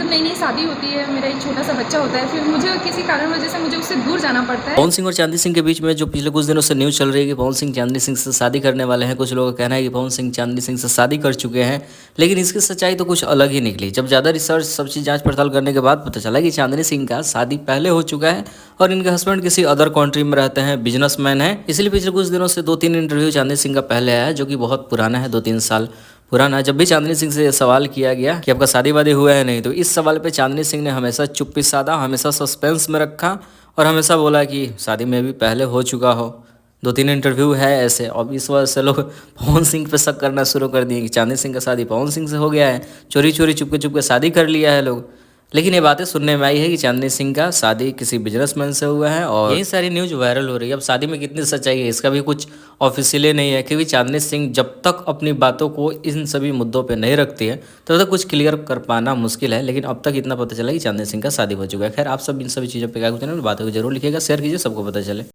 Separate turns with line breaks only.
मतलब नई नई शादी होती है, मेरा एक छोटा सा बच्चा होता है, फिर मुझे किसी कारण वजह से मुझे उससे दूर जाना पड़ता है।
पवन सिंह और चांदी सिंह के बीच में जो पिछले कुछ दिनों से न्यूज़ चल रही है कि पवन सिंह चांदी सिंह से शादी करने वाले हैं। कुछ लोगों का कहना है कि पवन सिंह चांदी सिंह से शादी कर चुके हैं, लेकिन इसकी सच्चाई तो कुछ अलग ही निकली। जब ज़्यादा रिसर्च सब चीज़ जांच पड़ताल करने के बाद पता चला कि चांदनी सिंह का शादी पहले हो चुका है और इनके हस्बैंड किसी अदर कंट्री में रहते हैं, बिजनेसमैन है। इसलिए पिछले कुछ दिनों से 2-3 इंटरव्यू चांदनी सिंह का पहले आया, जो कि बहुत पुराना है, 2-3 साल पुराना। जब भी चांदनी सिंह से सवाल किया गया कि आपका शादी वादी हुआ है नहीं, तो इस सवाल पे चांदनी सिंह ने हमेशा चुप्पी साधा, हमेशा सस्पेंस में रखा और हमेशा बोला कि शादी में भी पहले हो चुका हो। 2-3 इंटरव्यू है ऐसे। अब इस वजह से लोग पवन सिंह पे शक करना शुरू कर दिए कि चांदनी सिंह का शादी पवन सिंह से हो गया है, चोरी चोरी चुपके चुपके शादी कर लिया है लोग। लेकिन ये बातें सुनने में आई है कि चांदनी सिंह का शादी किसी बिजनेसमैन से हुआ है और यही सारी न्यूज़ वायरल हो रही है। अब शादी में कितनी सच्चाई है इसका भी कुछ ऑफिशियली नहीं है, क्योंकि चांदनी सिंह जब तक अपनी बातों को इन सभी मुद्दों पे नहीं रखती है तब तक कुछ क्लियर कर पाना मुश्किल है। लेकिन अब तक इतना पता चला कि चांदनी सिंह का शादी हो चुका है। खैर, आप सब इन सभी चीज़ों पर क्या कुछ बातों को जरूर लिखिएगा, शेयर कीजिए, सबको पता चले।